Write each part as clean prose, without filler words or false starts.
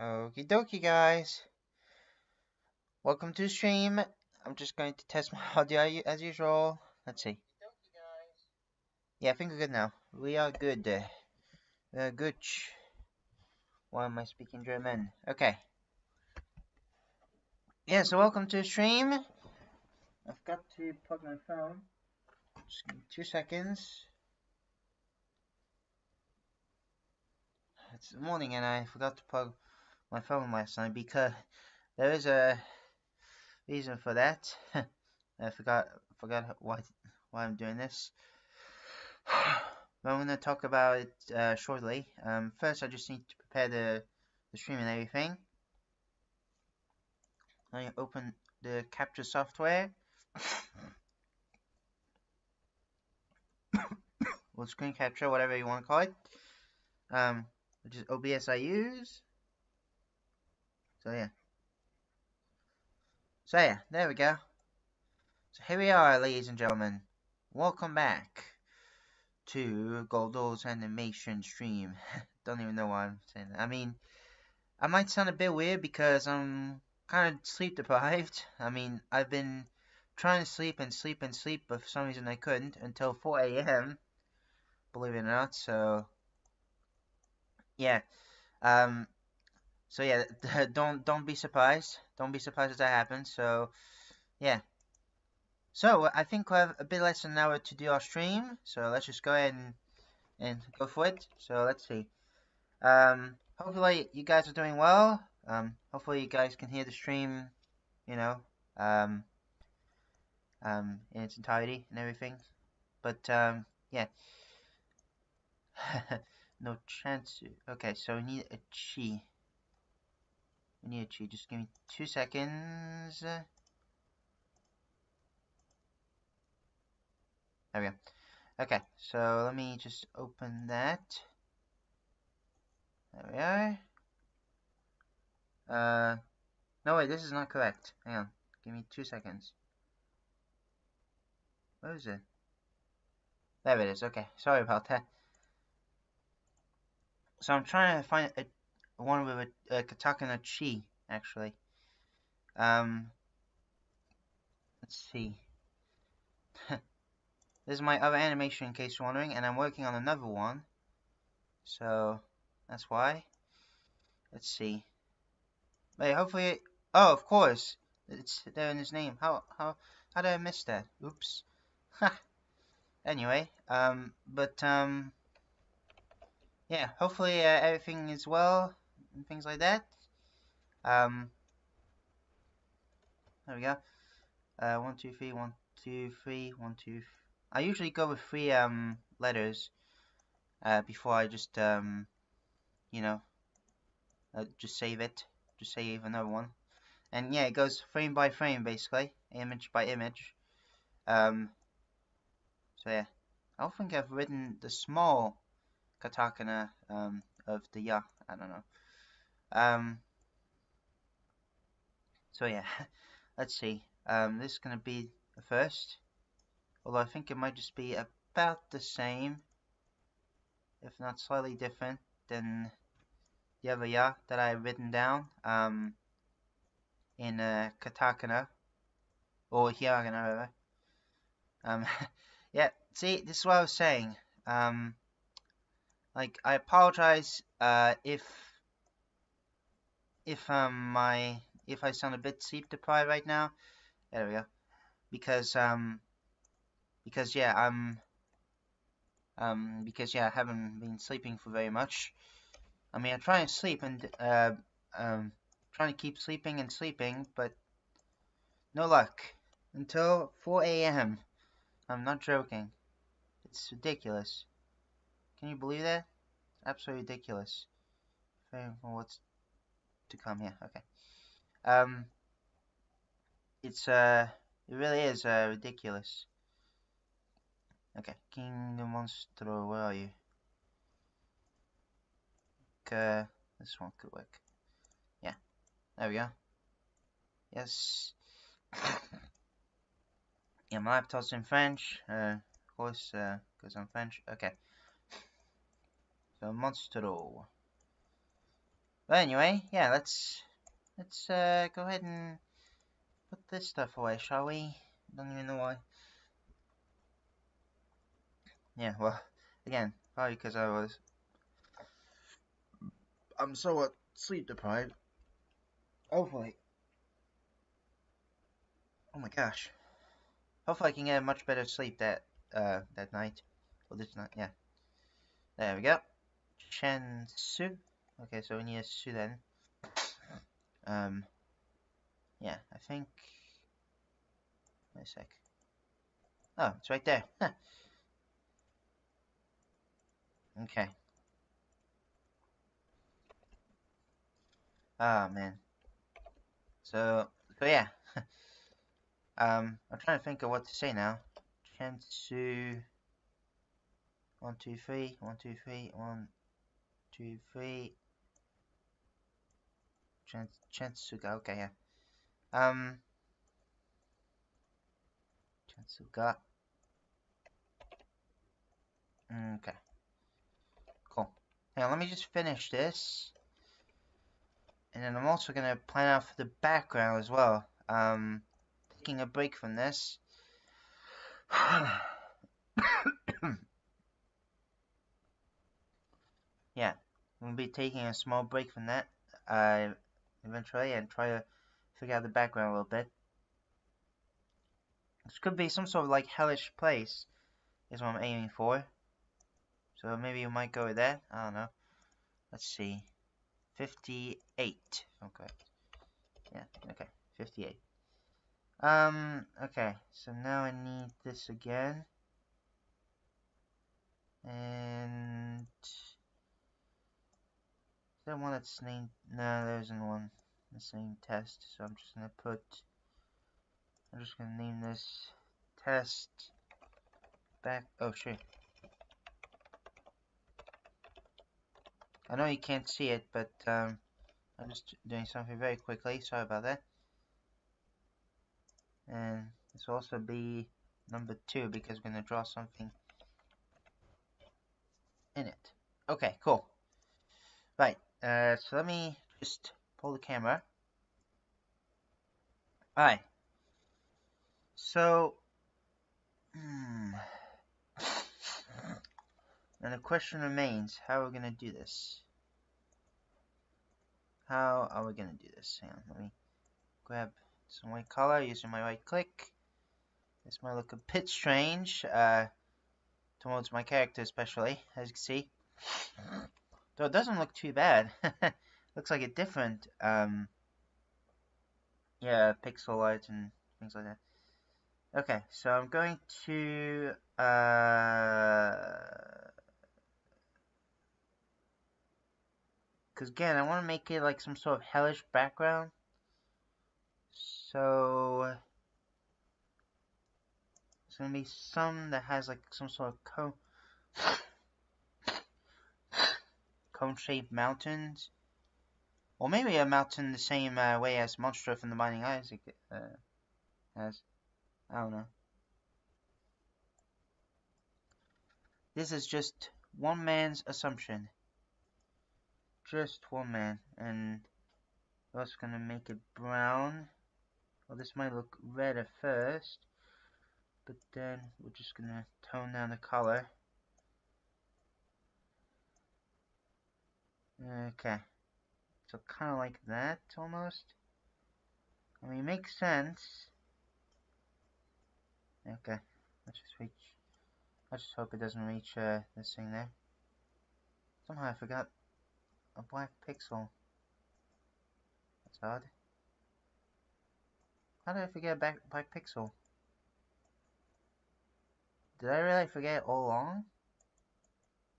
Okie dokie, guys. Welcome to the stream. I'm just going to test my audio as usual. Let's see. Yeah, I think we're good now. We are good. Good. Why am I speaking German? Okay. Yeah, so welcome to the stream. I've got to plug my phone. Just give me 2 seconds. It's the morning and I forgot to plug my phone last night because there is a reason for that. I forgot why I'm doing this. But I'm going to talk about it shortly. First, I just need to prepare the stream and everything. Let me open the capture software. Or screen capture, whatever you want to call it. Which is OBS I use. So yeah, there we go. So here we are, ladies and gentlemen. Welcome back to Goldo's animation stream. Don't even know why I'm saying that. I mean, I might sound a bit weird because I'm kind of sleep deprived. I mean, I've been trying to sleep, but for some reason I couldn't until 4 a.m. Believe it or not. So yeah. So yeah. Don't be surprised. Don't be surprised if that happens. So yeah. So I think we have a bit less than an hour to do our stream. So let's just go ahead and go for it. So let's see. Hopefully you guys are doing well. Hopefully you guys can hear the stream, you know, in its entirety and everything. But yeah. No chance. Okay, so we need a chi. Just give me 2 seconds. There we go. Okay, so let me just open that. There we are. No wait, this is not correct. Hang on. Give me 2 seconds. Where is it? There it is. Okay, sorry about that. So I'm trying to find one with a katakana chi, actually. Let's see. This is my other animation, in case you're wondering, and I'm working on another one. So that's why. Let's see. Wait, hopefully. Oh, of course, it's there in his name. How did I miss that? Oops. Ha. Anyway, yeah. Hopefully everything is well and things like that. There we go. 1, 2, 3, 1, 2, 3, 1, 2. I usually go with 3 letters before I just you know just save it. Just save another one. And yeah, it goes frame by frame, basically, image by image. So yeah, I don't think I've written the small katakana of the ya. I don't know. So yeah, let's see. This is gonna be the first, although I think it might just be about the same, if not slightly different than the other ya that I've written down in katakana or hiragana rather. Yeah, see, this is what I was saying. Like, I apologize if I sound a bit sleep deprived right now. There we go. Because yeah, I haven't been sleeping for very much. I mean, I try and sleep and trying to keep sleeping, but no luck until 4 a.m. I'm not joking. It's ridiculous. Can you believe that? It's absolutely ridiculous. For what's to come here. Okay. It really is ridiculous. Okay, King Monstro, where are you? This one could work. Yeah, there we go. Yes. Yeah, my laptop's in French, of course, because I'm French. Okay. So, Monstro. But anyway, yeah, let's go ahead and put this stuff away, shall we? Don't even know why. Yeah, well, again, probably because I'm somewhat sleep deprived. Hopefully. Oh my gosh. Hopefully I can get a much better sleep that night. Well, this night, yeah. There we go. Chen Su. Okay, so we need a Su then. Yeah, I think. Wait a sec. Oh, it's right there. Huh. Okay. Oh man. So yeah. I'm trying to think of what to say now. Chen Su. 1, 2, 3. 1, 2, 3. 1, 2, 3. Chensuga. Okay, yeah. Chensuga. Okay. Cool. Now let me just finish this. And then I'm also gonna plan out for the background as well. Taking a break from this. Yeah, I'm gonna be taking a small break from that eventually and try to figure out the background a little bit. This could be some sort of like hellish place is what I'm aiming for. So maybe you might go with that. I don't know. Let's see. 58. Okay. Yeah, okay. 58. Okay. So now I need this again. And is there one that's named? No, there isn't one that's named test. So I'm just gonna name this test back. Oh shit. I know you can't see it, but I'm just doing something very quickly. Sorry about that. And this will also be number 2 because we're gonna draw something in it. Okay, cool. Right. So let me just pull the camera. Alright. So, and the question remains, how are we going to do this? How are we going to do this? Hang on, let me grab some white color using my right click. This might look a bit strange, towards my character especially, as you can see. Though it doesn't look too bad. Looks like a different, yeah, pixel art and things like that. Okay, so I'm going to, because again, I want to make it like some sort of hellish background. So it's going to be some that has like some sort of cone-shaped mountains. Or maybe a mountain the same way as Monster from the Binding of Isaac has. I don't know. This is just one man's assumption. Just one man. And we're also going to make it brown. Well, this might look red at first. But then we're just going to tone down the color. Okay. So kind of like that, almost. I mean, it makes sense. Okay. Let's just reach. I just hope it doesn't reach this thing there. Somehow I forgot a black pixel. That's odd. How did I forget a black pixel? Did I really forget it all along?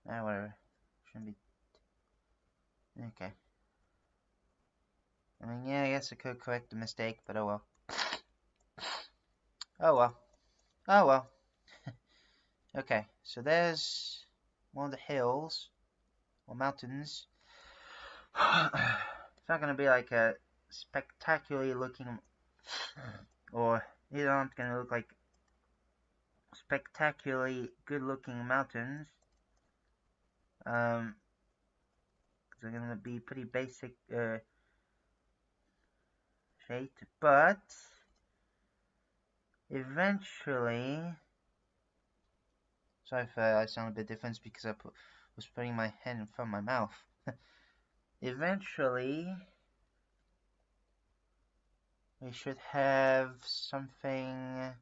Ah, whatever. Shouldn't be. Okay. I mean, yeah, I guess I could correct the mistake, but oh well. Oh well. Oh well. Okay, so there's one of the hills, or mountains. It's not gonna be like a spectacularly looking, or these aren't gonna look like spectacularly good looking mountains. Because they're gonna be pretty basic shape, but eventually, sorry if I sound a bit different because I was putting my hand in front of my mouth. Eventually, we should have something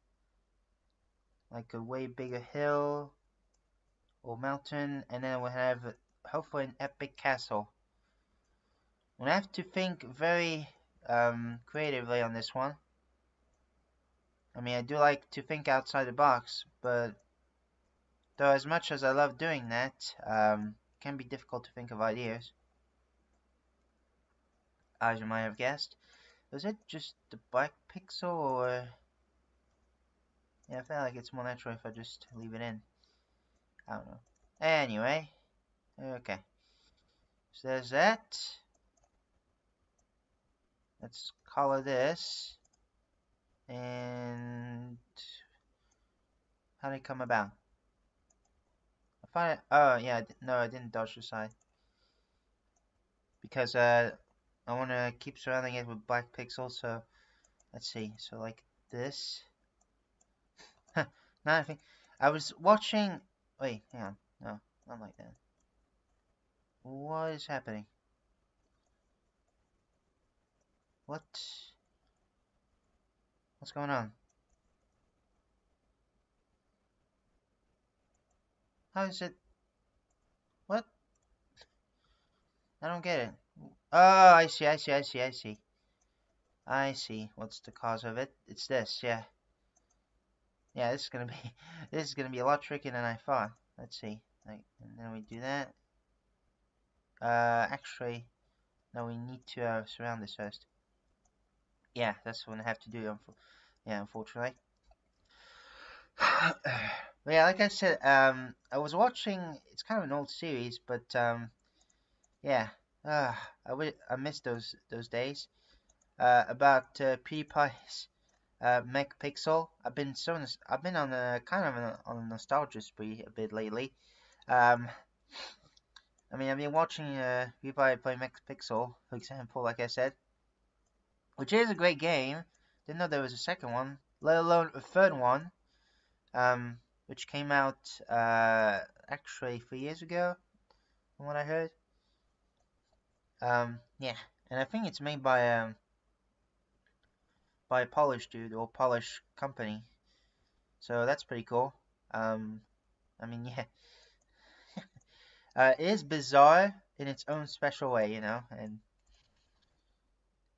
like a way bigger hill or mountain, and then we'll have hopefully an epic castle. We'll have to think very creatively on this one. I mean, I do like to think outside the box, but though as much as I love doing that, it can be difficult to think of ideas. As you might have guessed. Was it just the black pixel, or... Yeah, I feel like it's more natural if I just leave it in. I don't know. Anyway. Okay. So there's that. Let's color this. And... how did it come about? I find it... oh, yeah. No, I didn't dodge the side. Because, I want to keep surrounding it with black pixels, so... let's see. So, like this. Now I think... I was watching... wait, hang on. No, not like that. What is happening? What's going on? How is it? What? I don't get it. Oh, I see. I see. What's the cause of it? It's this, yeah. Yeah, this is gonna be a lot trickier than I thought. Let's see. Like, and then we do that. Actually, no, we need to surround this first. Yeah, that's what I have to do. Yeah, unfortunately. But yeah, like I said, I was watching. It's kind of an old series, but yeah, I missed those days. About PewDiePie's Mech Pixel. I've been on a on a nostalgia spree a bit lately. I mean, I've been watching PewDiePie play Mech Pixel, for example, like I said, which is a great game. Didn't know there was a second one, let alone a third one. Which came out actually 3 years ago, from what I heard. Yeah, and I think it's made by a Polish dude or Polish company, so that's pretty cool. I mean, yeah, it is bizarre in its own special way, you know, and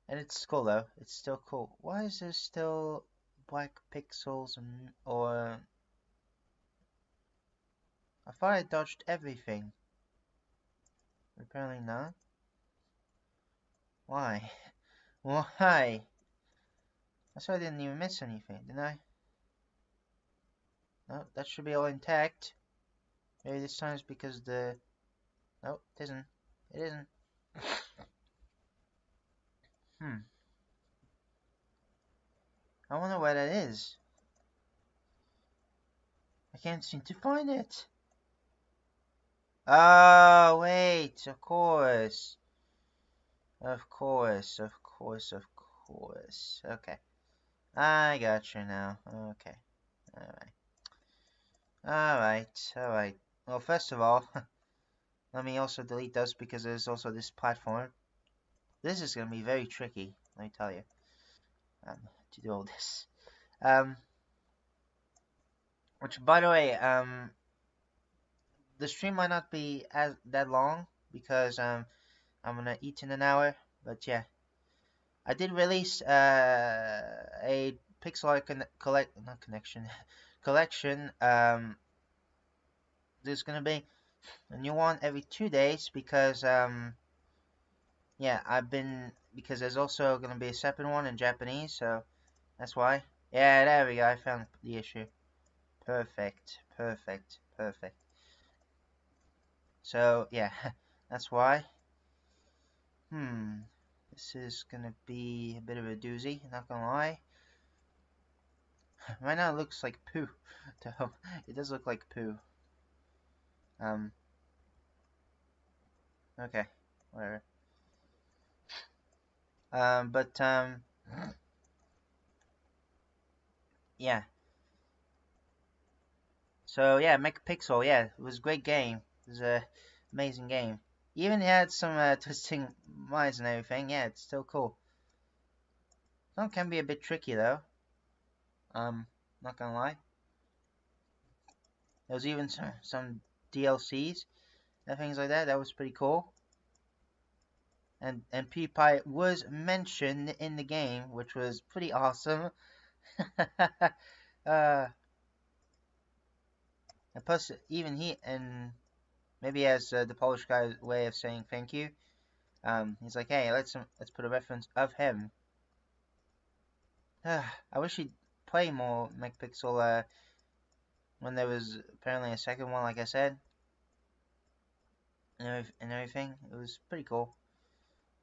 it's cool though. It's still cool. Why is there still black pixels or? I thought I dodged everything. Apparently not. Why? Why? I saw I didn't even miss anything, didn't I? No, that should be all intact. Maybe this time it's because the... no, it isn't. It isn't. I wonder where that is. I can't seem to find it. Oh, wait, of course. Of course. Okay. I got you now. Okay. Alright. Well, first of all, let me also delete those because there's also this platform. This is going to be very tricky, let me tell you, to do all this. Which, by the way, the stream might not be that long because I'm gonna eat in an hour. But yeah, I did release a pixel art collection. There's gonna be a new one every 2 days because yeah, because there's also gonna be a separate one in Japanese, so that's why. Yeah, there we go. I found the issue. Perfect. So yeah, that's why. This is gonna be a bit of a doozy, not gonna lie. Right now it looks like poo. It does look like poo. Okay. whatever. Yeah. So yeah, Megapixel, yeah, it was a great game. It was a amazing game. Even had some twisting minds and everything. Yeah, it's still cool. Some can be a bit tricky though. Not gonna lie. There was even some DLCs and things like that. That was pretty cool. And PewDiePie was mentioned in the game, which was pretty awesome. And plus, even he, and maybe as the Polish guy's way of saying thank you, he's like, hey, let's put a reference of him. I wish he'd play more Megapixel when there was apparently a second one, like I said, and everything. It was pretty cool.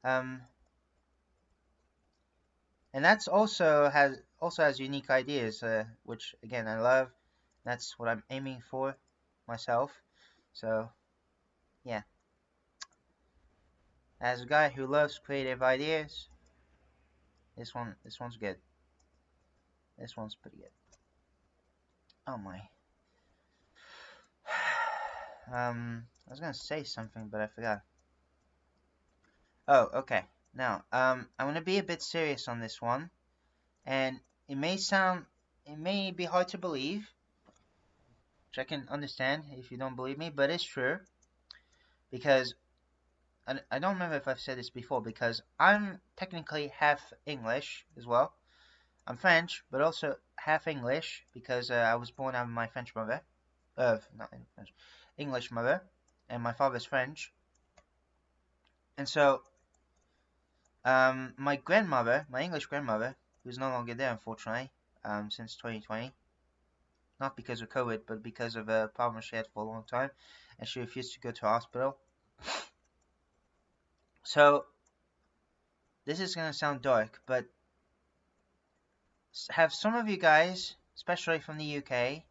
And that's also has unique ideas, which again I love. That's what I'm aiming for myself. So yeah, as a guy who loves creative ideas, this one's good. This one's pretty good. Oh my. I was gonna say something, but I forgot. Oh, okay. Now, I'm gonna be a bit serious on this one, and it may be hard to believe, which I can understand if you don't believe me, but it's true, because I don't remember if I've said this before, because I'm technically half English as well. I'm French, but also half English, because I was born out of my French mother, not French, English mother, and my father's French, and so my grandmother, my English grandmother, who's no longer there unfortunately, since 2020, not because of COVID, but because of a problem she had for a long time, and she refused to go to hospital. So this is gonna sound dark, but have some of you guys, especially from the UK,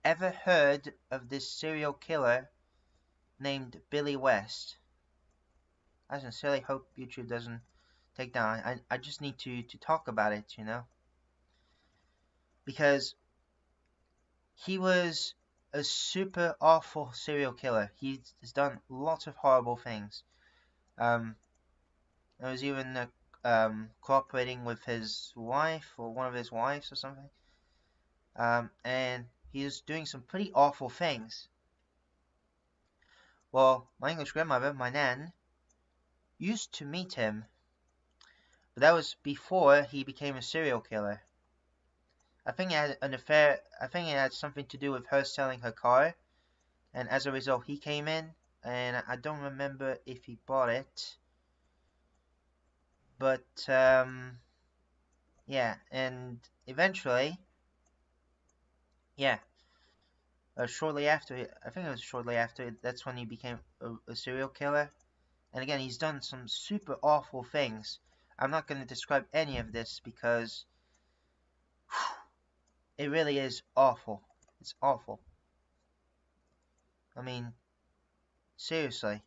ever heard of this serial killer named Billy West? I sincerely hope YouTube doesn't take down. I just need to talk about it, you know, because he was a super awful serial killer. He's done lots of horrible things. There was even cooperating with his wife, or one of his wives or something. And he was doing some pretty awful things. Well, my English grandmother, my nan, used to meet him, but that was before he became a serial killer. I think it had an affair. I think it had something to do with her selling her car, and as a result, he came in, and I don't remember if he bought it, but yeah, and eventually, yeah, shortly after, I think it was shortly after, that's when he became a serial killer. And again, he's done some super awful things. I'm not going to describe any of this because it really is awful. It's awful. I mean, seriously.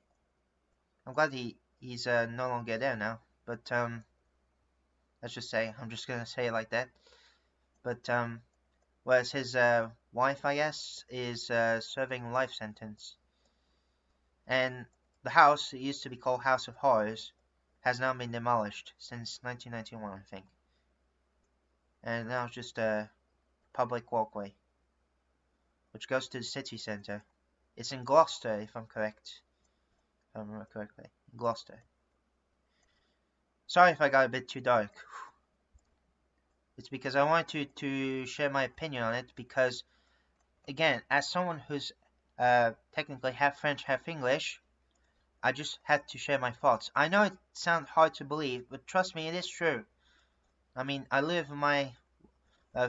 I'm glad he's no longer there now. But let's just say, I'm just gonna say it like that. But whereas his wife, I guess, is serving life sentence, and the house, it used to be called House of Horrors, has now been demolished since 1991, I think, and now it's just a public walkway, which goes to the city centre. It's in Gloucester, if I'm correct. If I remember correctly. Gloucester. Sorry if I got a bit too dark. It's because I wanted to share my opinion on it, because, again, as someone who's technically half French, half English, I just had to share my thoughts. I know it sounds hard to believe, but trust me, it is true. I mean, I live with my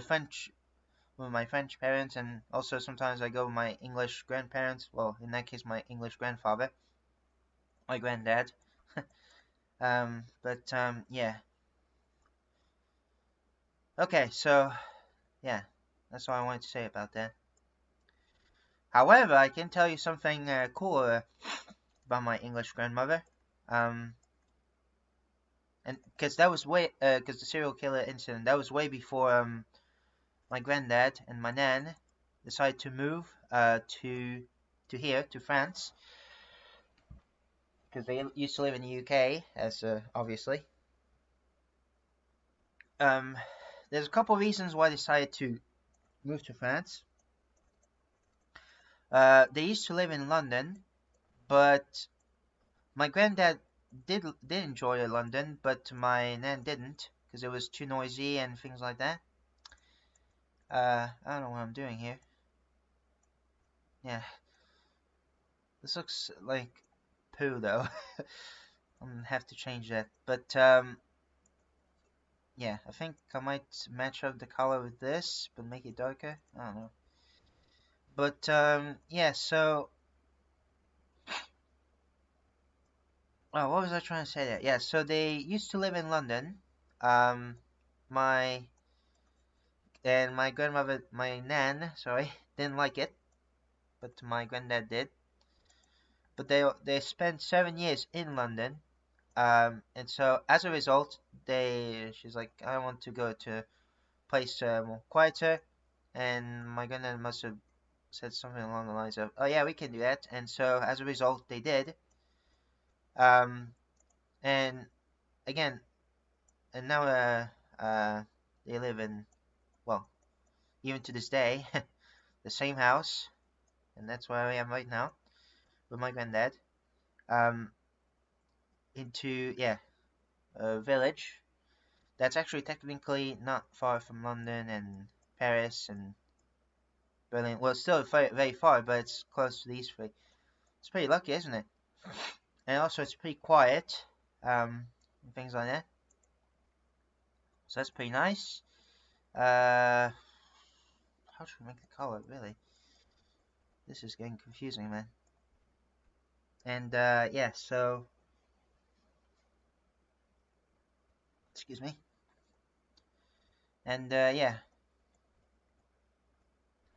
French parents, and also sometimes I go with my English grandparents. Well, in that case, my English grandfather, my granddad. Yeah. Okay, so yeah, that's all I wanted to say about that. However, I can tell you something cool about my English grandmother. And because that was way, because the serial killer incident, that was way before my granddad and my nan decided to move to here, to France, because they used to live in the UK, as obviously. There's a couple reasons why they decided to move to France. They used to live in London, but my granddad did enjoy London, but my nan didn't, because it was too noisy and things like that. I don't know what I'm doing here. Yeah. This looks like poo, though. I'm gonna have to change that. But, yeah, I think I might match up the color with this, but make it darker. I don't know. But, yeah, so... Oh, what was I trying to say there? Yeah, so they used to live in London. My grandmother, my nan, sorry, didn't like it, but my granddad did. But they spent 7 years in London, and so as a result, she's like, I want to go to a place more quieter, and my granddad must have said something along the lines of, oh yeah, we can do that, and so as a result, they did. And again, and now they live in, well, even to this day, the same house, and that's where I am right now with my granddad. Into a village that's actually technically not far from London and Paris and Berlin. Well, it's still very, very far, but it's close to these three. It's pretty lucky, isn't it? And also, it's pretty quiet, and things like that. So that's pretty nice. How should we make the color, really? This is getting confusing, man. And, yeah, so... Excuse me. And, yeah.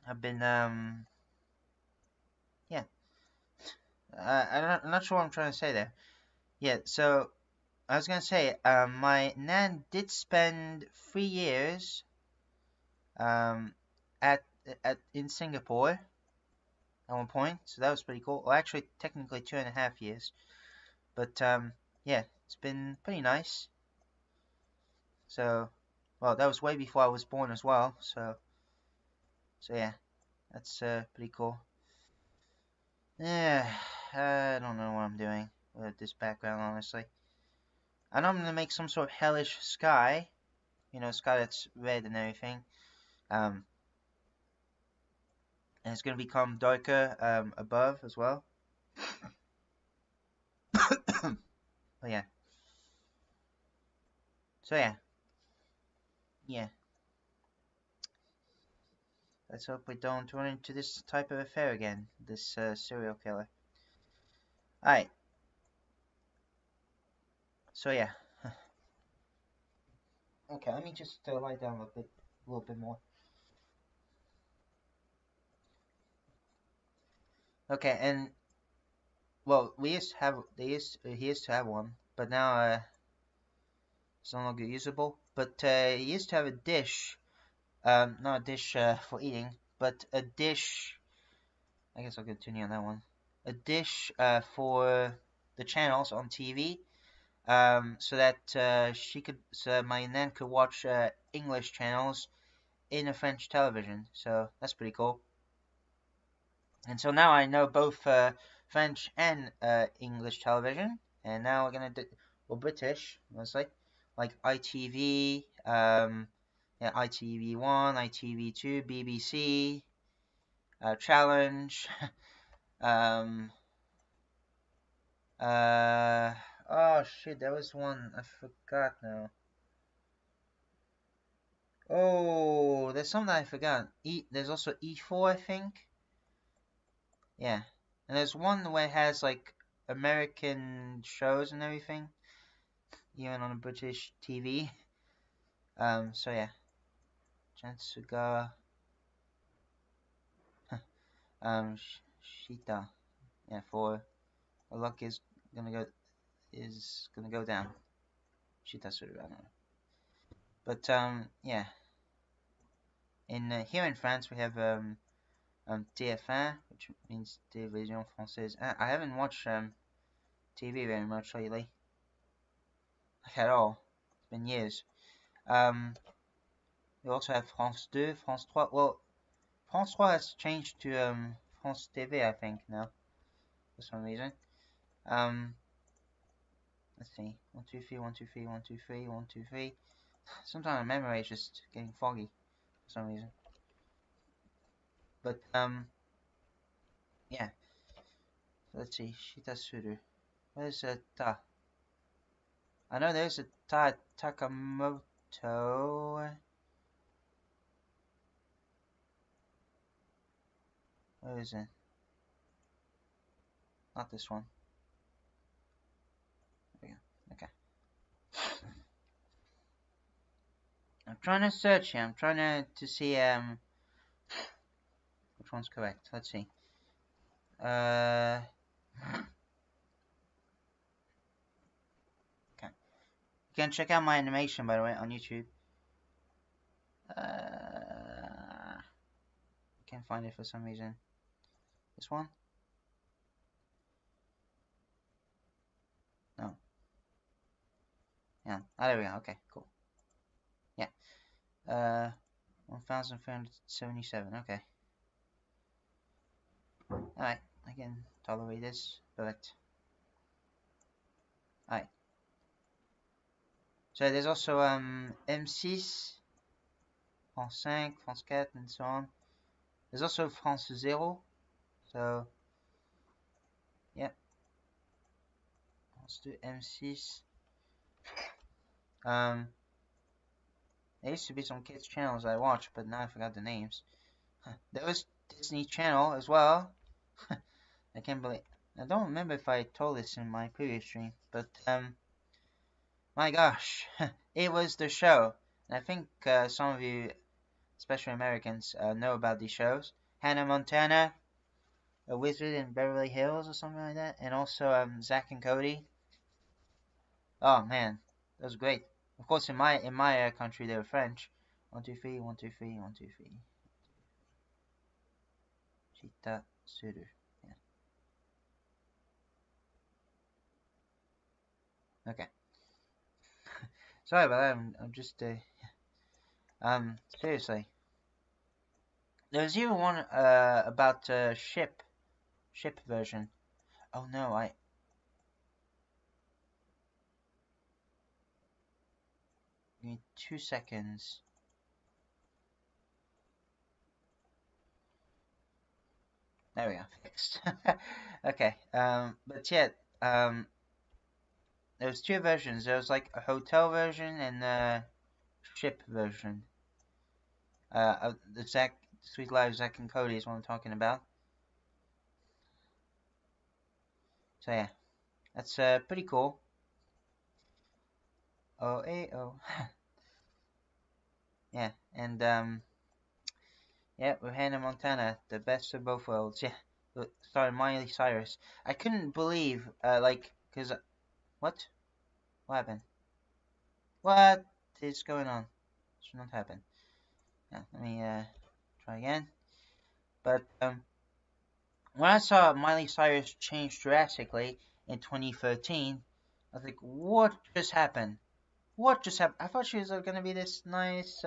I've been, yeah. I'm not sure what I'm trying to say there. Yeah, so I was gonna say, my nan did spend 3 years at in Singapore at one point, so that was pretty cool. Well, actually, technically 2.5 years, but yeah, it's been pretty nice. So, well, that was way before I was born as well. So yeah, that's pretty cool. Yeah, I don't know what I'm doing with this background, honestly. I know I'm gonna make some sort of hellish sky, sky that's red and everything. And it's gonna become darker above as well. But yeah. So yeah. Let's hope we don't run into this type of affair again. This serial killer. Alright. So yeah. Okay, let me just lie down a little bit more. Okay, and well, he used to have one, but now it's no longer usable. But he used to have a dish, not a dish for eating, but a dish. I guess I'll continue on that one. A dish for the channels on TV, so that my nan could watch English channels in a French television. So that's pretty cool. And so now I know both French and English television, and now we're gonna British mostly, like ITV, ITV1, ITV2, BBC, Challenge, oh shit, there was one I forgot now. Oh, there's something I forgot. There's also E4, I think. Yeah, and there's one where it has like American shows and everything, even on a British TV. So yeah, Jansuga, Shita, yeah, for luck is gonna go. is gonna go down. Shitasuru, I don't know. But yeah. In here in France we have TF1, which means Télévision Française. I haven't watched TV very much lately, like at all. It's been years. We also have France 2, France 3. Well, France 3 has changed to France TV, I think, now, for some reason. Let's see. 1, 2, 3, 1, 2, 3, 1, 2, 3, 1, 2, 3. Sometimes my memory is just getting foggy for some reason. But yeah. Let's see. Shitasuru. Where's Ta? I know there's a Ta Takamoto. Where is it? Not this one. There we go. Okay. I'm trying to search here. I'm trying to see which one's correct. Let's see. Okay. You can check out my animation, by the way, on YouTube. Can't find it for some reason. This one? No. Yeah. Oh, there we go. Okay, cool. Yeah. 1377. Okay. Alright, I can tolerate this, but alright. So there's also M6, France 5, France 4, and so on. There's also France 0. So yeah. Let's do M6. There used to be some kids channels I watched, but now I forgot the names. There was Disney Channel as well. I can't believe. I don't remember if I told this in my previous stream, but my gosh, it was the show. And I think some of you, especially Americans, know about these shows. Hannah Montana, A Wizard in Beverly Hills, or something like that, and also Zack and Cody. Oh man, that was great. Of course, in my country they were French. 1, 2, 3, 1, 2, 3, 1, 2, 3. Chita suru. Yeah. Okay. Sorry about that. I'm just seriously. There's even one about ship version. Oh no, Give me 2 seconds. There we go, fixed. Okay, but yeah, there was 2 versions. There was like a hotel version and a ship version. The Sweet Life of Zack and Cody is what I'm talking about. So yeah, that's pretty cool. Oh, oh. Yeah, and yeah, with Hannah Montana, the best of both worlds. Yeah, starring Miley Cyrus. I couldn't believe, cause what happened? What is going on? Should not happen. Yeah, let me try again. But when I saw Miley Cyrus change drastically in 2013, I was like, what just happened? What just happened? I thought she was gonna be this nice,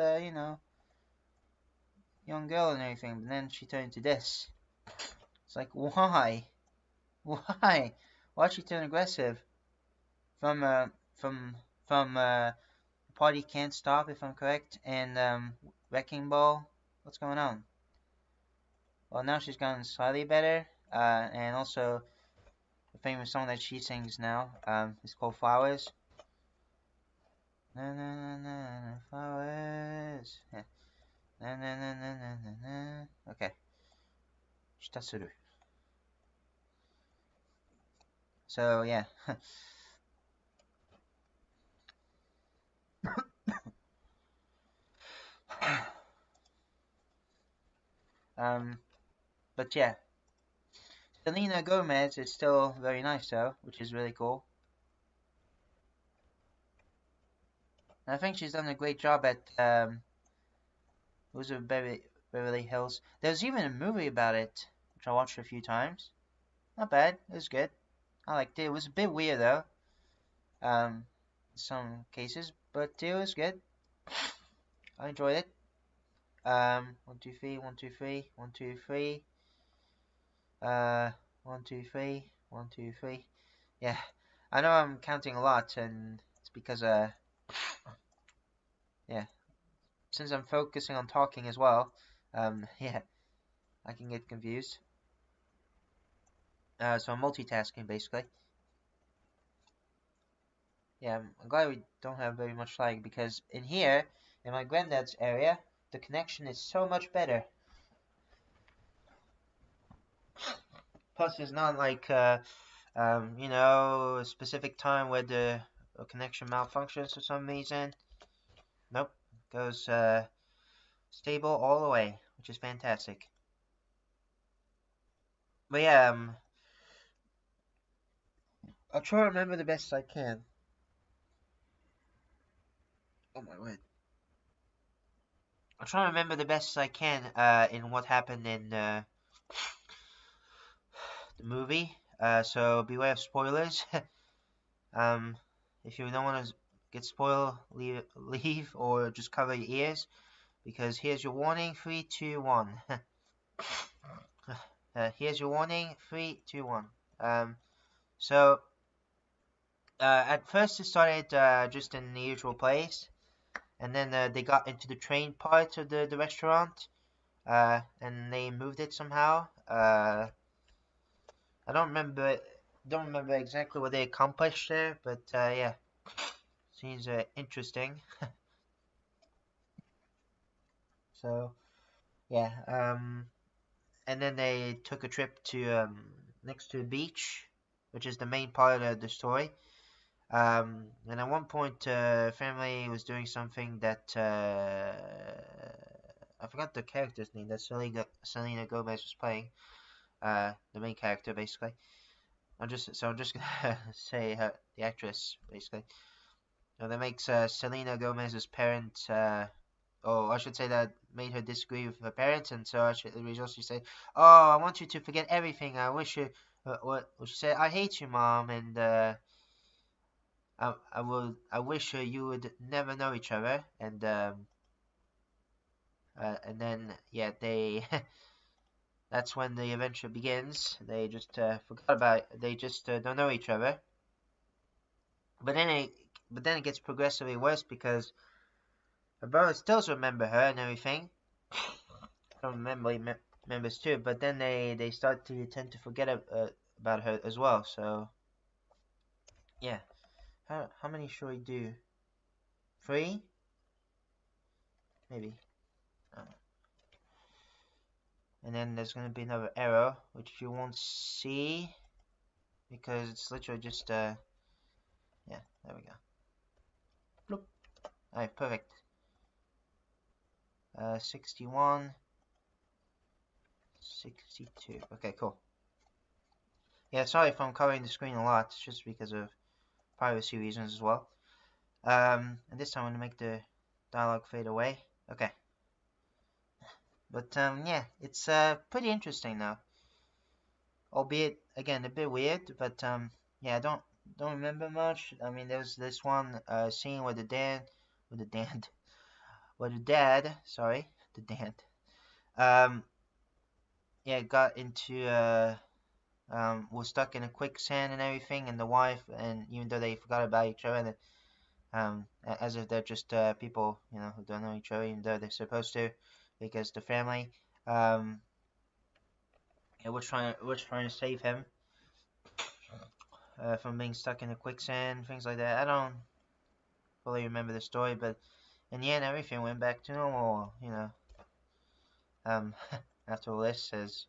young girl and everything, but then she turned into this. It's like, why? Why? Why'd she turn aggressive? From Party Can't Stop, if I'm correct, and Wrecking Ball. What's going on? Well, now she's gotten slightly better, and also the famous song that she sings now is called Flowers. Na na na na na flowers. Yeah. Na na na na na na na. Okay. Shitasuru. So yeah. But yeah. Selena Gomez is still very nice though, which is really cool. I think she's done a great job at was it Beverly Hills? There's even a movie about it, which I watched a few times. Not bad. It was good. I liked it. It was a bit weird though. In some cases, but it was good. I enjoyed it. 1, 2, 3, 1, 2, 3, 1, 2, 3. 1, 2, 3, 1, 2, 3. Yeah, I know I'm counting a lot, and it's because yeah, since I'm focusing on talking as well, yeah, I can get confused. So I'm multitasking basically. Yeah, I'm glad we don't have very much lag because in here, in my granddad's area, the connection is so much better. Plus, it's not like you know, a specific time where the connection malfunctions for some reason. Nope, goes stable all the way, which is fantastic. But yeah, I'll try to remember the best I can. Oh my word. I'll try to remember the best I can in what happened in the movie. So beware of spoilers. If you don't want to get spoiled, leave or just cover your ears. Because here's your warning, 3, 2, 1. Here's your warning, 3, 2, 1. So at first it started just in the usual place, and then they got into the train part of the restaurant, and they moved it somehow. I don't remember exactly what they accomplished there, but yeah, seems interesting. So yeah, and then they took a trip to next to the beach, which is the main part of the story. And at one point, family was doing something that I forgot the character's name that Selena Gomez was playing. The main character, basically. I'm just gonna say the actress, basically. That makes Selena Gomez's parents, or I should say that made her disagree with her parents, and so she said, "Oh, I want you to forget everything. I wish you." What she said, "I hate you, mom," and I wish you would never know each other, and then yeah, they that's when the adventure begins. They just they just don't know each other. But then it gets progressively worse because her brother still remember her and everything. Some members too, but then they start to tend to forget about her as well. So yeah, how many should we do? 3, maybe. And then there's going to be another arrow, which you won't see because it's literally just yeah, there we go. Bloop. Alright, perfect. 61, 62. Okay, cool. Yeah, sorry if I'm covering the screen a lot. It's just because of privacy reasons as well. And this time I'm going to make the dialogue fade away. Okay. But yeah, it's pretty interesting though. Albeit again a bit weird, but yeah, I don't remember much. I mean, there's this one scene where the dad, sorry, the dad, yeah, got into was stuck in a quicksand and everything, and the wife, and even though they forgot about each other, as if they're just people, you know, who don't know each other, even though they're supposed to, because the family, yeah, was trying to save him from being stuck in a quicksand, things like that. I don't fully remember the story, but in the end, everything went back to normal, you know. After all this, as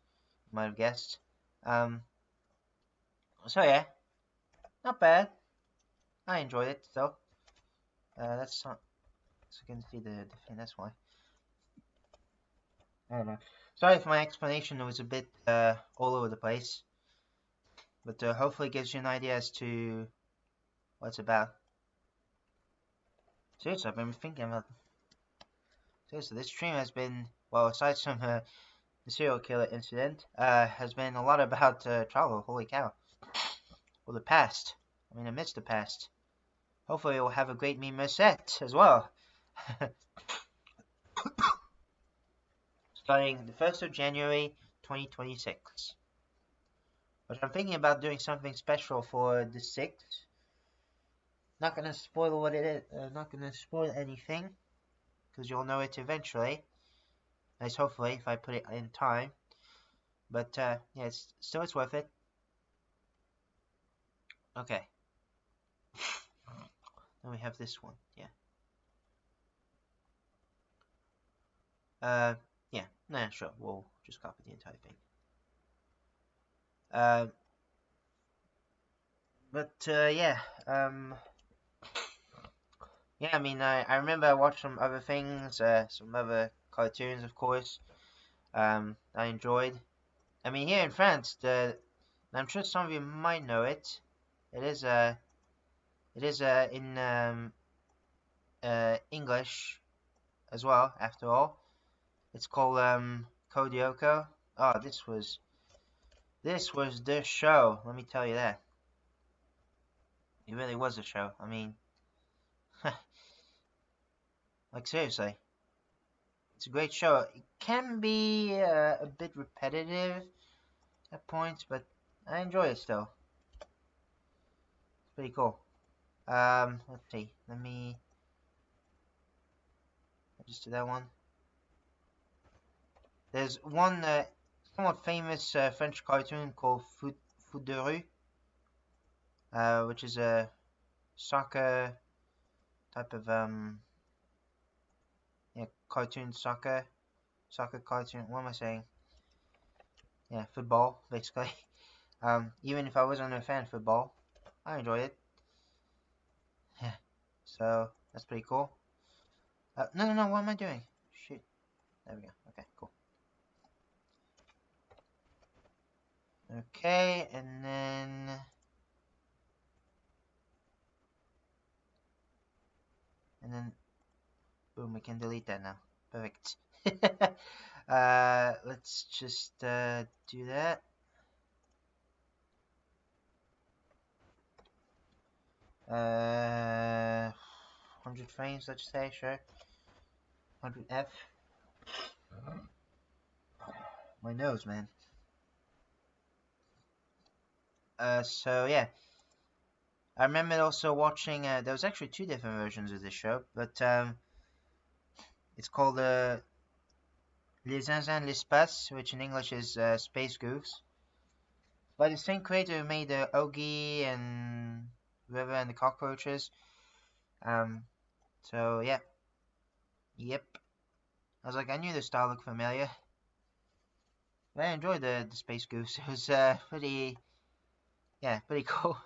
you might have guessed. So yeah, not bad. I enjoyed it, though. That's not, so you can see the thing, that's why. I don't know. Sorry if my explanation was a bit all over the place, but hopefully it gives you an idea as to what it's about. seriously, I've been thinking about. Seriously, this stream has been, well, aside from the serial killer incident, has been a lot about travel. Holy cow! Well, the past. I mean, amidst the past. Hopefully, we'll have a great meme set as well. Starting the 1st of January 2026. But I'm thinking about doing something special for the 6th. Not gonna spoil what it is, not gonna spoil anything, because you'll know it eventually. At least hopefully, if I put it in time. But yeah, it's worth it. Okay. Then we have this one, yeah. Yeah, nah, sure, we'll just copy the entire thing. Yeah, yeah, I mean, I remember I watched some other things, some other cartoons, of course, I enjoyed. I mean, here in France, I'm sure some of you might know it. It is in English as well, after all. It's called Kodioko. Oh, this was the show, let me tell you that. It really was a show. I mean, like, seriously. It's a great show. It can be a bit repetitive at points, but I enjoy it still. It's pretty cool. Let's see. Let me just do that one. There's one somewhat famous French cartoon called Foot de Rue, which is a soccer type of yeah, cartoon soccer cartoon. What am I saying? Yeah, football basically. Even if I wasn't a fan of football, I enjoy it. Yeah, so that's pretty cool. No, what am I doing? Shoot. There we go. Okay, cool. Okay, and then boom, we can delete that now. Perfect. Let's just do that. Uh, 100 frames, let's say, sure. 100 F. My nose, man. So yeah, I remember also watching. There was actually 2 different versions of this show, but it's called Les Zinzins de l'Espace, which in English is Space Goofs, by the same creator who made Ogie and River and the Cockroaches. So yeah, yep. I was like, I knew the style looked familiar. But I enjoyed the Space Goofs. It was pretty cool.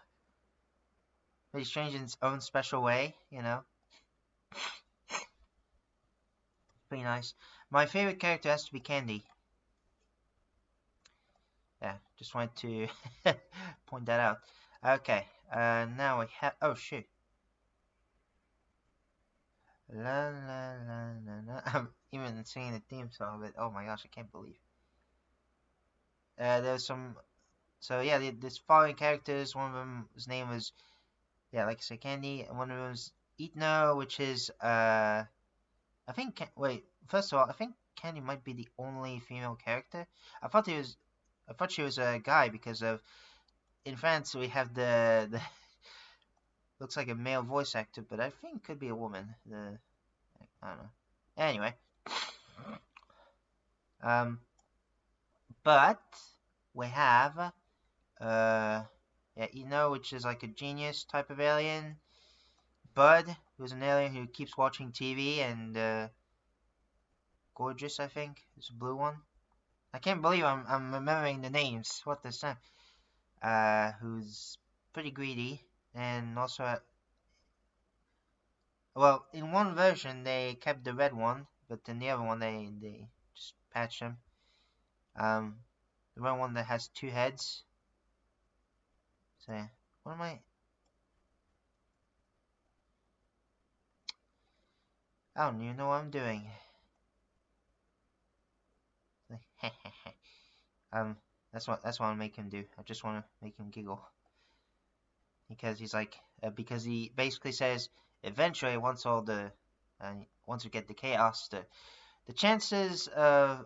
Pretty strange in its own special way, you know. Pretty nice. My favorite character has to be Candy. Yeah, just wanted to point that out. Okay, now we have. Oh shoot. La la la la la. I'm even singing the theme song of it. Oh my gosh, I can't believe. There's some. So yeah, this following characters. One of them, his name was, yeah, like I said, Candy, and one of them was Itno, which is I think. Wait, first of all, I think Candy might be the only female character. I thought she was a guy because of. In France, we have the looks like a male voice actor, but I think could be a woman. I don't know. Anyway, but we have yeah, Ino, which is like a genius type of alien. Bud, who's an alien who keeps watching TV, and Gorgeous, I think, is a blue one. I can't believe I'm remembering the names. What this time? Who's pretty greedy, and also well, in one version they kept the red one, but in the other one they just patched him. The red one that has 2 heads. So what am I? I don't even know what I'm doing. That's what I make him do. I just want to make him giggle. Because he's like, because he basically says, eventually, once we get the chaos, the chances of,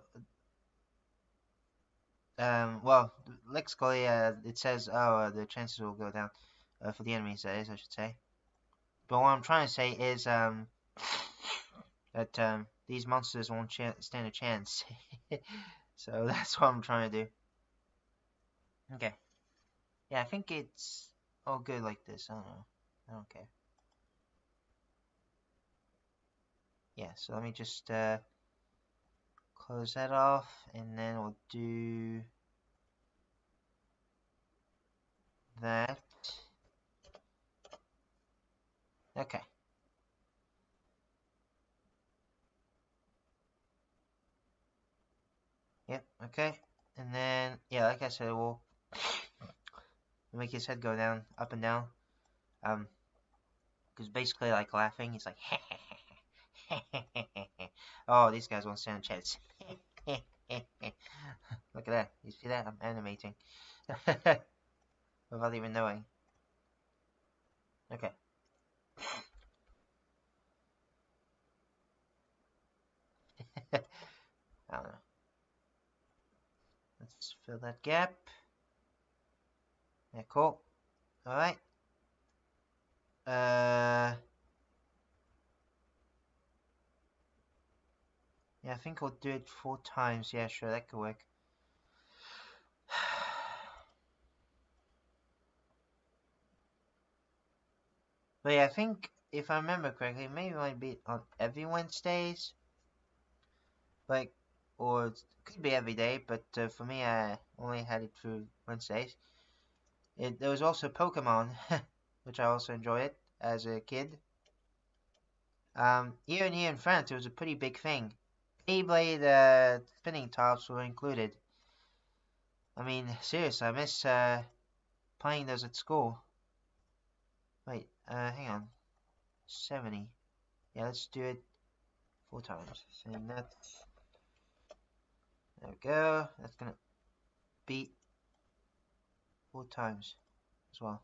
well, lexically, it says, the chances will go down, for the enemies, that is, I should say. But what I'm trying to say is, that, these monsters won't stand a chance. So that's what I'm trying to do. Okay. Yeah, I think it's all good like this. I don't know. I don't care. Yeah, so let me just close that off, and then we'll do that. Okay. Yep, okay. And then, yeah, like I said, we'll make his head go down, up and down. Because basically, like, laughing, he's like, oh, these guys won't stand a chance. Look at that. You see that? I'm animating. Without even knowing. Okay. I don't know. Let's fill that gap. Yeah, cool. Alright. Yeah, I think we'll do it 4 times. Yeah, sure, that could work. But yeah, I think, if I remember correctly, maybe it might be on every Wednesdays. Like, or it could be every day, but for me, I only had it through Wednesdays. There was also Pokemon, which I also enjoyed as a kid. Here in France, it was a pretty big thing. Beyblade spinning tops were included. I mean, seriously, I miss playing those at school. Wait, hang on. 70. Yeah, let's do it 4 times. And that's... There we go. That's gonna beat 4 times as well.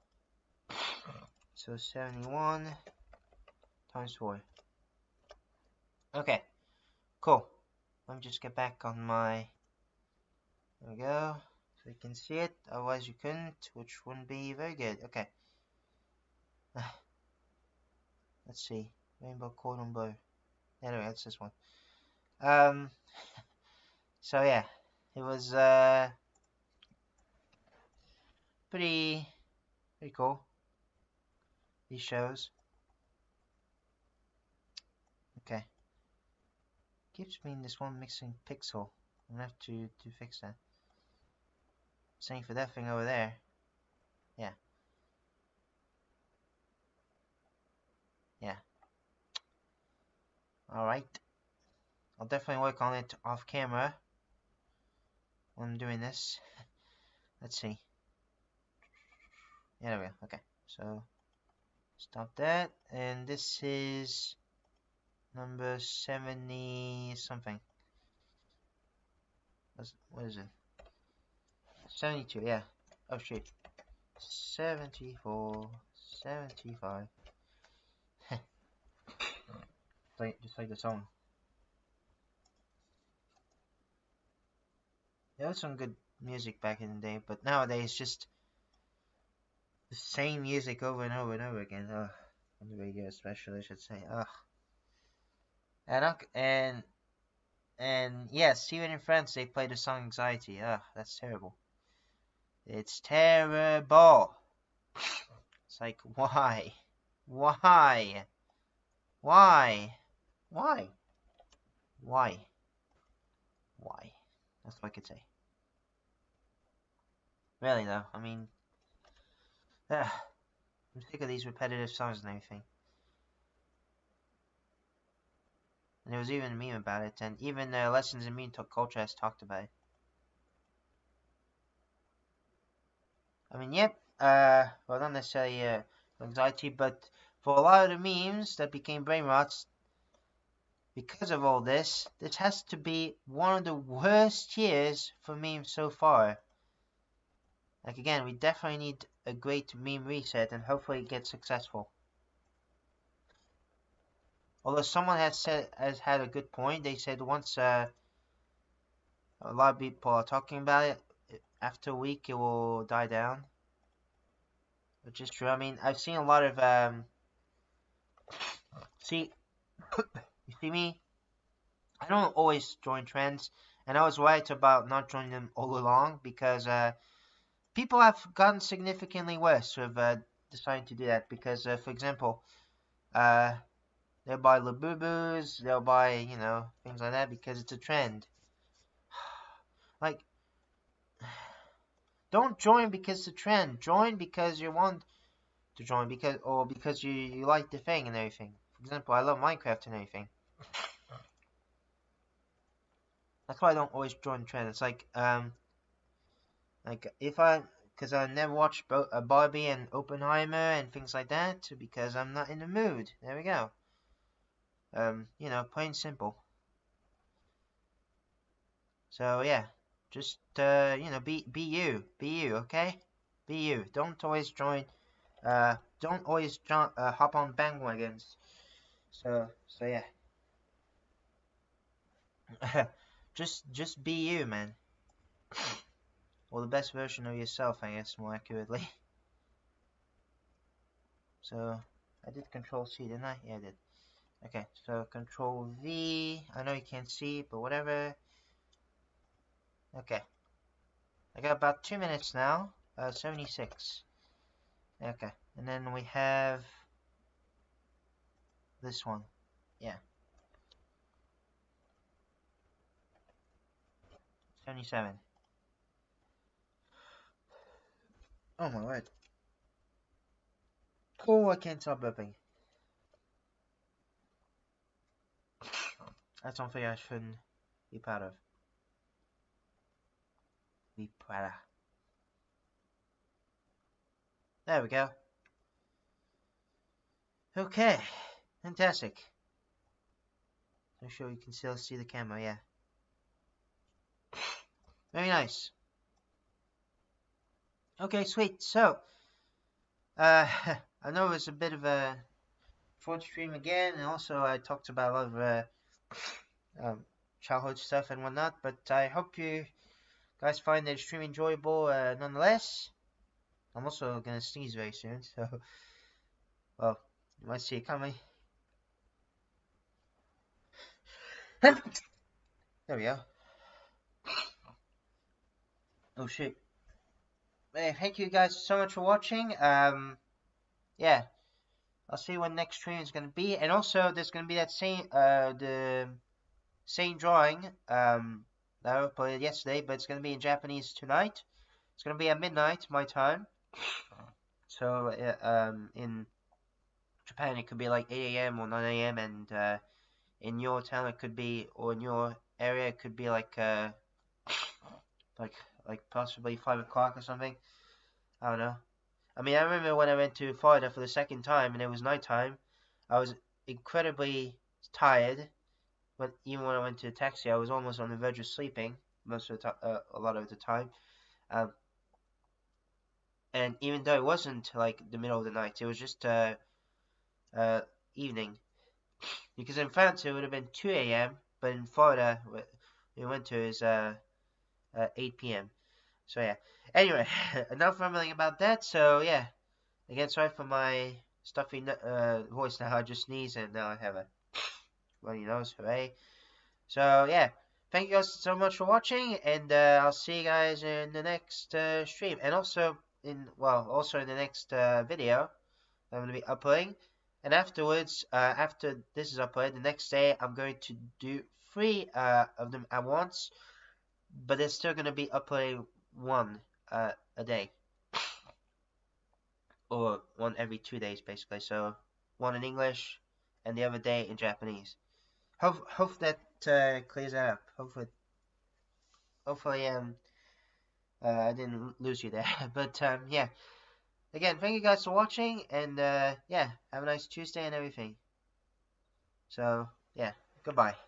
So 71 times 4. Okay, cool. Let me just get back on my... There we go. So you can see it. Otherwise you couldn't, which wouldn't be very good. Okay. Let's see. Rainbow cordon bleu. Anyway, that's this one. So yeah, it was pretty cool. These shows. Okay. Keeps me in this one missing pixel. I'm gonna have to fix that. Same for that thing over there. Yeah. Yeah. Alright. I'll definitely work on it off camera when I'm doing this. Let's see. Yeah, there we go. Okay. So, stop that. And this is number 70 something. What is it? 72, yeah. Oh shit. 74, 75. Just like the song. There was some good music back in the day, but nowadays just the same music over and over and over again. Ugh. On the radio especially, I should say. Ugh. And yes, even in France they play the song Anxiety. Ugh, that's terrible. It's terrible. It's like, why? Why? Why? Why? Why? Why? That's what I could say. Really though, I mean, I'm sick of these repetitive songs and everything. And there was even a meme about it, and even Lessons in Meme Culture has talked about it. I mean, yep, well, not necessarily anxiety, but for a lot of the memes that became brain rots, because of all this, this has to be one of the worst years for memes so far. Like again, we definitely need a great meme reset, and hopefully it gets successful. Although someone has had a good point. They said once a lot of people are talking about it, after a week it will die down, which is true. I mean, I've seen a lot of see, you see me, I don't always join trends, and I was right about not joining them all along, because people have gotten significantly worse with deciding to do that. Because for example, they'll buy Labubus, they'll buy, you know, things like that because it's a trend. Like, don't join because it's a trend. Join because you want to join, because you like the thing and everything. For example, I love Minecraft and everything. That's why I don't always join trends. It's like because I never watched Barbie and Oppenheimer and things like that, because I'm not in the mood. There we go. You know, plain simple. So yeah, just you know, be you, okay? Be you. Don't always join. Don't always hop on bandwagons. So yeah. just be you, man. Or the best version of yourself, I guess, more accurately. So I did Control C, didn't I? Yeah, I did. Okay, so Control V. I know you can't see it, but whatever. Okay. I got about 2 minutes now. 76. Okay, and then we have this one. Yeah. 77. Oh my word. Oh, I can't stop burping. That's something I shouldn't be proud of. Be proud of. There we go. Okay. Fantastic. I'm sure you can still see the camera, yeah. Very nice. Okay, sweet. So, I know it was a bit of a short stream again, and also I talked about a lot of childhood stuff and whatnot, but I hope you guys find it extremely enjoyable nonetheless. I'm also gonna sneeze very soon, so, well, you might see it coming. There we go. Oh shit. Hey, thank you guys so much for watching. Yeah, I'll see when next stream is gonna be, and also there's gonna be that the same drawing that I uploaded yesterday, but it's gonna be in Japanese tonight. It's gonna be at midnight my time. So in Japan it could be like 8 a.m. or 9 a.m. and in your town it could be, or in your area it could be like possibly 5 o'clock or something. I don't know. I mean, I remember when I went to Florida for the second time and it was nighttime. I was incredibly tired, but even when I went to a taxi, I was almost on the verge of sleeping most of the a lot of the time. And even though it wasn't like the middle of the night, it was just evening. Because in France it would have been 2 a.m., but in Florida we went to is 8 p.m. So yeah. Anyway, enough rambling about that. So yeah, again, sorry for my stuffy voice now. I just sneezed and now I have a runny nose. Hooray! So yeah, thank you guys so much for watching, and I'll see you guys in the next stream, and also in the next video I'm going to be uploading. And afterwards, after this is uploaded, the next day I'm going to do 3 of them at once, but they're still going to be uploading 1 a day, or 1 every 2 days basically. So 1 in English and the other day in Japanese. Hope that clears that up. Hopefully I didn't lose you there. But yeah. Again, thank you guys for watching, and yeah, have a nice Tuesday and everything. So yeah, Goodbye.